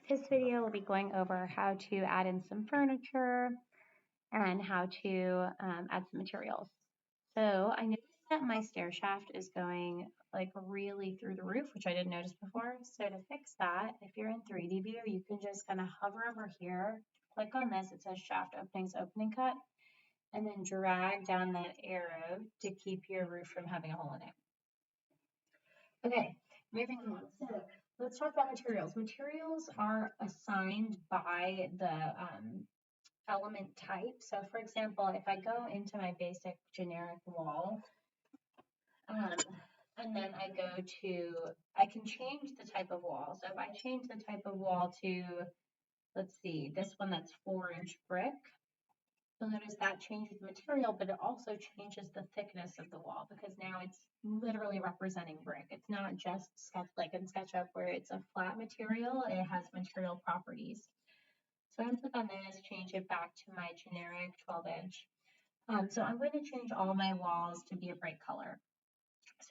This video will be going over how to add in some furniture and how to add some materials. So I noticed that my stair shaft is going like really through the roof, which I didn't notice before. So to fix that, if you're in 3D view, you can just kind of hover over here, click on this, it says shaft openings, opening cut, and then drag down that arrow to keep your roof from having a hole in it. Okay, moving on. So let's talk about materials. Materials are assigned by the element type. So for example, if I go into my basic generic wall, and then I go to, I can change the type of wall. So if I change the type of wall to, let's see, this one that's 4-inch brick, you'll notice that changes the material, but it also changes the thickness of the wall because now it's literally representing brick. It's not just like in SketchUp where it's a flat material, it has material properties. So I'm going to click on this, change it back to my generic 12-inch. So I'm going to change all my walls to be a bright color.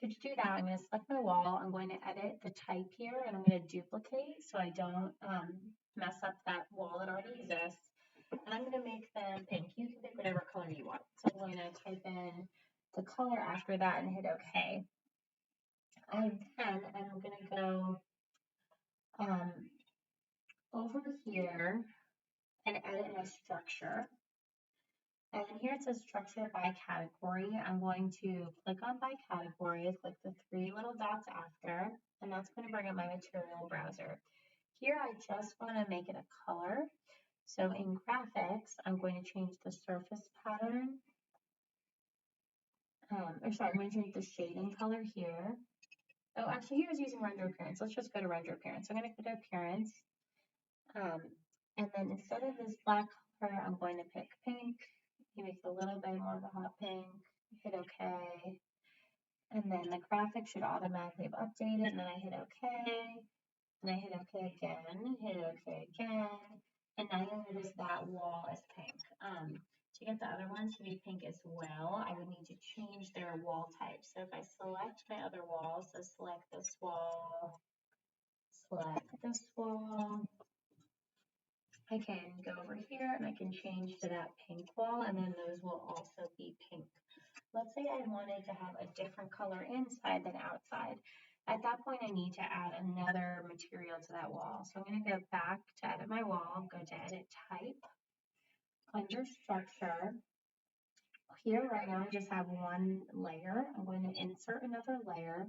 So to do that, I'm going to select my wall. I'm going to edit the type here, and I'm going to duplicate so I don't mess up that wall that already exists. And I'm going to make them pink. You can pick whatever color you want. So I'm going to type in the color after that and hit OK. And then I'm going to go over here and edit my structure. And then here it says structure by category. I'm going to click on by category, click the 3 little dots after, and that's going to bring up my material browser. Here I just want to make it a color. So in graphics, I'm going to change the surface pattern. I'm going to change the shading color here. Oh, actually, here's using render appearance. Let's just go to render appearance. So I'm going to go to appearance. And then instead of this black color, I'm going to pick pink. You make it a little bit more of a hot pink. Hit OK. And then the graphic should automatically have updated. And then I hit OK. And I hit OK again. Hit OK again. And now you'll notice that wall is pink. To get the other ones to be pink as well, I would need to change their wall type. So if I select my other wall, so select this wall, select this wall, I can go over here and I can change to that pink wall, and then those will also be pink. Let's say I wanted to have a different color inside than outside. At that point, I need to add another material to that wall. So I'm going to go back to edit my wall, go to edit type, under structure. Here right now I just have one layer. I'm going to insert another layer.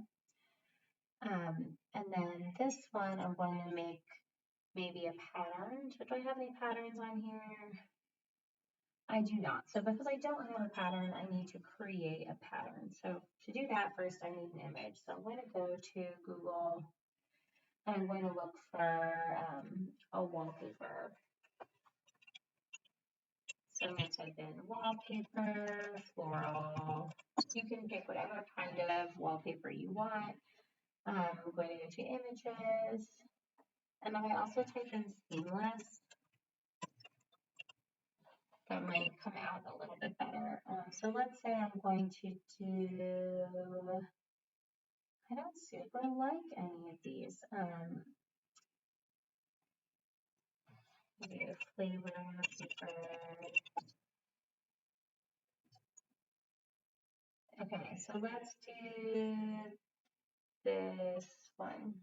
And then this one I'm going to make maybe a pattern. So do I have any patterns on here? I do not. So because I don't have a pattern, I need to create a pattern. So to do that, first I need an image. So I'm going to go to Google and I'm going to look for a wallpaper. So I'm going to type in wallpaper, floral. You can pick whatever kind of wallpaper you want. I'm going to go to images. And I also type in seamless. That might come out a little bit better. So let's say I'm going to do, I don't super like any of these. Maybe a flavor paper. Okay, so let's do this one.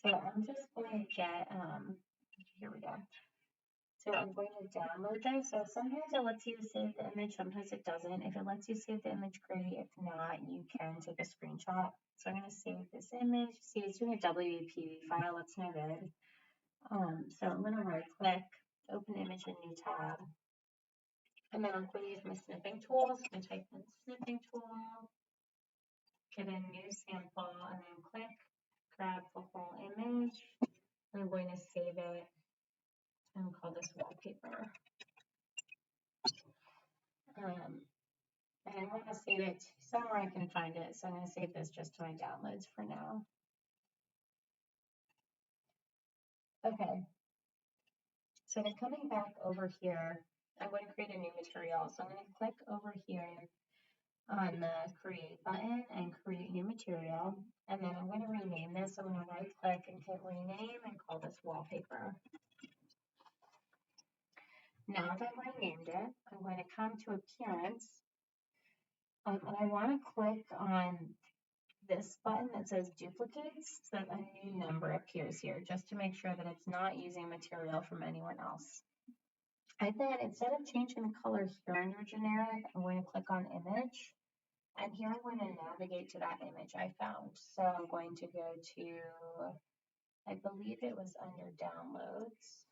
So I'm just going to get, here we go. So I'm going to download this. So sometimes it lets you save the image, sometimes it doesn't. If it lets you save the image, great. If not, you can take a screenshot. So I'm going to save this image. See, it's doing a WPV file. That's no good. So I'm going to right click, open image in new tab. And then I'm going to use my snipping tool. So I'm going to type in snipping tool, get a new sample, and then click, grab the whole image. I'm going to save it and call this wallpaper. And I want to save it somewhere I can find it. So I'm going to save this just to my downloads for now. Okay. So then coming back over here, I'm going to create a new material. So I'm going to click over here on the create button and create new material. And then I'm going to rename this. So I'm going to right click and hit rename and call this wallpaper. Now that I've renamed it, I'm going to come to appearance. And I want to click on this button that says duplicates so that a new number appears here just to make sure that it's not using material from anyone else. And then instead of changing the color here under generic, I'm going to click on image. And here I'm going to navigate to that image I found. So I'm going to go to, I believe it was under downloads,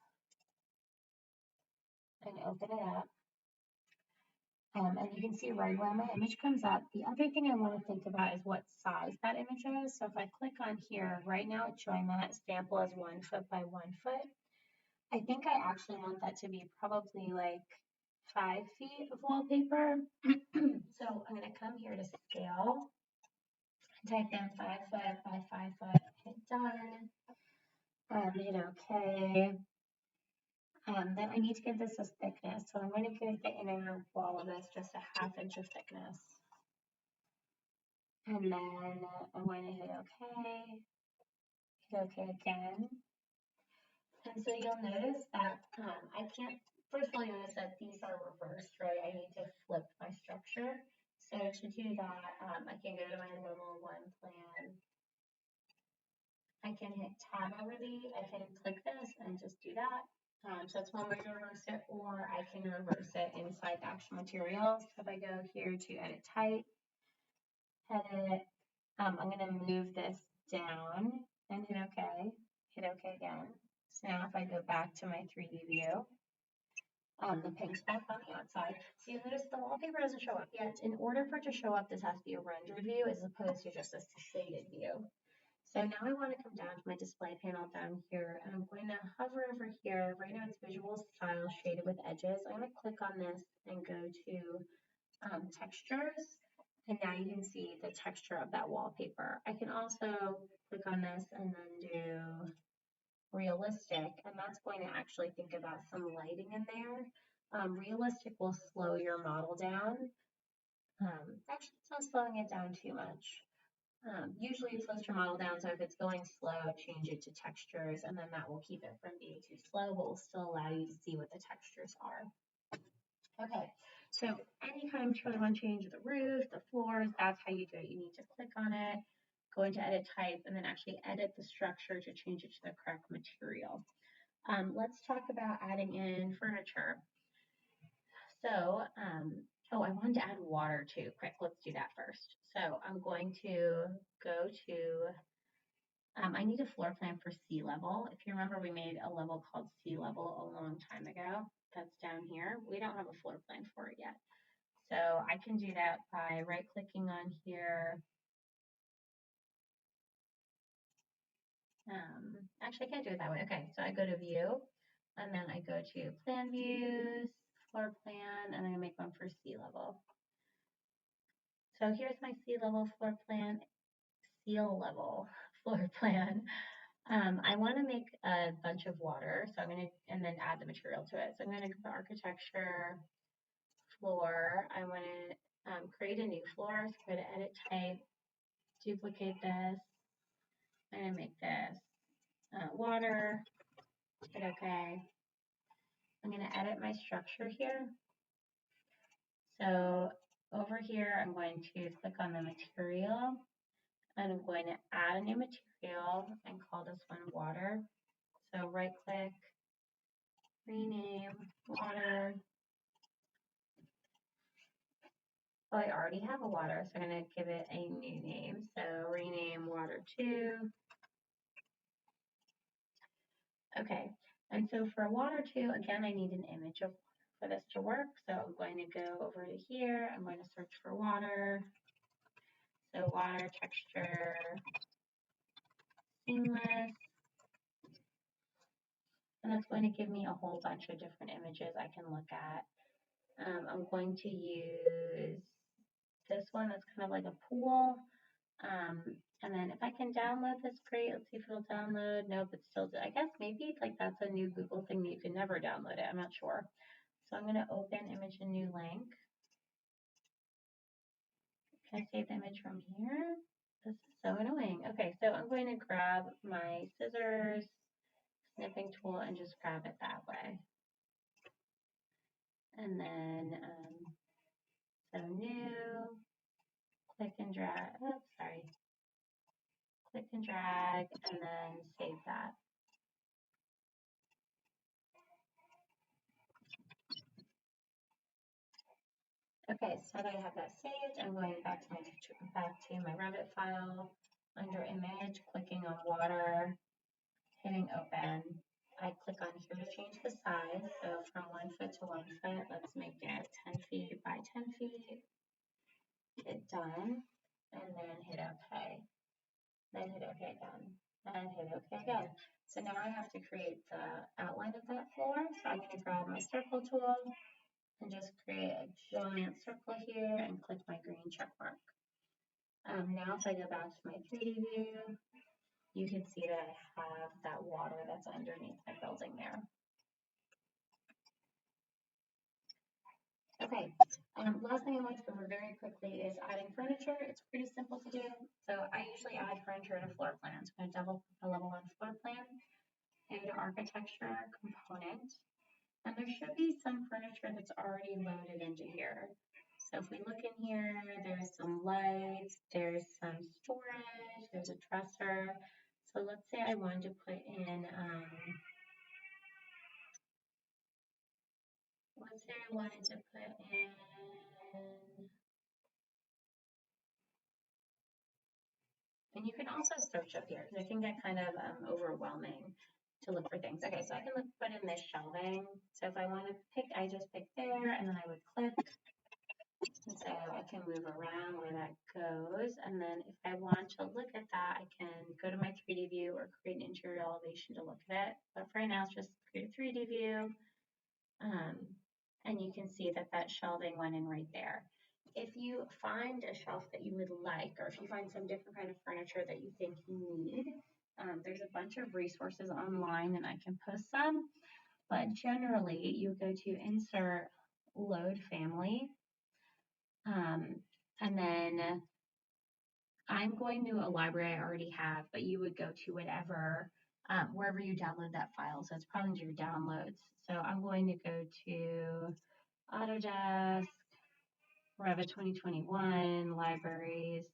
and open it up. And you can see right where my image comes up. The other thing I want to think about is what size that image is. So if I click on here, right now it's showing that sample as 1 foot by 1 foot. I think I actually want that to be probably like 5 feet of wallpaper. So I'm going to come here to scale, type in 5 foot by 5 foot, hit done, hit OK. Then I need to give this a thickness. So I'm going to give the inner wall of this just a 1/2 inch of thickness. And then I'm going to hit OK again. And so you'll notice that I can't, first of all, you'll notice that these are reversed, right? I need to flip my structure. So to do that, I can go to my level 1 plan. I can hit tab over I can click this and just do that. So that's one way to reverse it, or I can reverse it inside the actual materials. So if I go here to edit type, edit, I'm going to move this down and hit OK again. So now if I go back to my 3D view, the pink's back on the outside. So you notice the wallpaper doesn't show up yet. In order for it to show up, this has to be a rendered view as opposed to just a shaded view. So now I want to come down to my display panel down here, and I'm going to hover over here. Right now it's visual style shaded with edges. I'm going to click on this and go to textures, and now you can see the texture of that wallpaper. I can also click on this and then do realistic, and that's going to actually think about some lighting in there. Realistic will slow your model down. Actually, it's not slowing it down too much. Usually it slows your model down, so if it's going slow, change it to textures, and then that will keep it from being too slow, but will still allow you to see what the textures are. Okay, so anytime you really want to change the roof, the floors, that's how you do it. You need to click on it, go into edit type, and then actually edit the structure to change it to the correct material. Let's talk about adding in furniture. So, oh, I wanted to add water too. Quick, let's do that first. So I'm going to go to, I need a floor plan for sea level. If you remember, we made a level called sea level a long time ago. That's down here. We don't have a floor plan for it yet. So I can do that by right clicking on here. Actually, I can't do it that way. Okay, so I go to view, and then I go to plan views, floor plan, and I'm gonna make one for sea level. So here's my sea level floor plan, floor plan. I want to make a bunch of water, so I'm going to, and then add the material to it. So I'm going to go to architecture, floor. I want to create a new floor. So go to edit type, duplicate this. I'm going to make this water. Hit OK. I'm going to edit my structure here. So over here, I'm going to click on the material, and I'm going to add a new material and call this one water. So right click, rename, water. Oh, I already have a water, so I'm going to give it a new name. So rename water 2. Okay, and so for water 2, again, I need an image of water for this to work. So I'm going to go over to here. I'm going to search for water. So water texture, seamless. And that's going to give me a whole bunch of different images I can look at. I'm going to use this one that's kind of like a pool. And then if I can download this, great. Let's see if it'll download. Nope, it's still, I guess maybe like that's a new Google thing that you can never download it. I'm not sure. So I'm going to open image a new link. Can I save the image from here? This is so annoying. Okay, so I'm going to grab my scissors, snipping tool, and just grab it that way. And then, so new, click and drag, oops, sorry. Click and drag, and then save that. Okay, so that I have that saved, I'm going back to my Revit file, under image, clicking on water, hitting open. I click on here to change the size, so from 1 foot to 1 foot, let's make it 10 feet by 10 feet. Hit done, and then hit OK. Then hit OK again, and hit OK again. So now I have to create the outline of that floor. So I'm going to grab my circle tool and just create a giant circle here and click my green check mark. Now if I go back to my 3D view, you can see that I have that water that's underneath my building there. Okay, last thing I want to go over very quickly is adding furniture. It's pretty simple to do. So I usually add furniture to floor plans. I'm going to double a level 1 floor plan, go to architecture component, and there should be some furniture that's already loaded into here. So if we look in here, there's some lights, there's some storage, there's a dresser. So let's say I wanted to put in, and you can also search up here because it can get kind of overwhelming to look for things. Okay, so I can put in this shelving. So if I want to pick, I just pick there and then I would click. And so I can move around where that goes. And then if I want to look at that, I can go to my 3D view or create an interior elevation to look at it. But for right now, it's just create a 3D view. And you can see that that shelving went in right there. If you find a shelf that you would like, or if you find some different kind of furniture that you think you need, there's a bunch of resources online and I can post some. But generally, you go to Insert, Load Family, and then I'm going to a library I already have, but you would go to whatever, wherever you download that file. So it's probably your downloads. So I'm going to go to Autodesk, Revit 2021, libraries,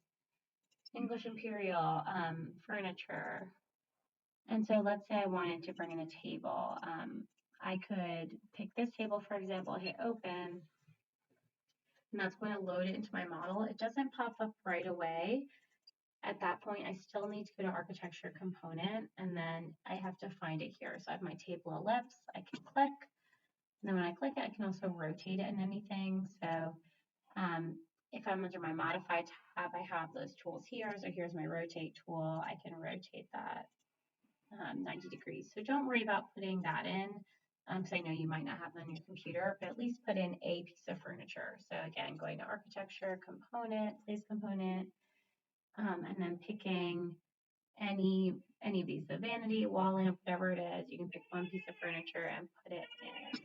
English Imperial, furniture. And so let's say I wanted to bring in a table. I could pick this table, for example, hit open, and that's going to load it into my model. It doesn't pop up right away. At that point, I still need to go to architecture component, and then I have to find it here. So I have my table ellipse, I can click, and then when I click it, I can also rotate it in anything. So if I'm under my modify tab, I have those tools here. So here's my rotate tool. I can rotate that 90 degrees. So don't worry about putting that in, because I know you might not have it on your computer, but at least put in a piece of furniture. So again, going to architecture component, place component, and then picking any of these, the vanity, wall lamp, whatever it is. You can pick one piece of furniture and put it in.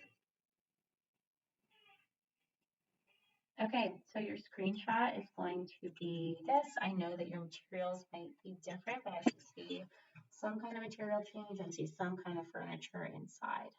Okay, so your screenshot is going to be this. I know that your materials might be different, but I should see some kind of material change and see some kind of furniture inside.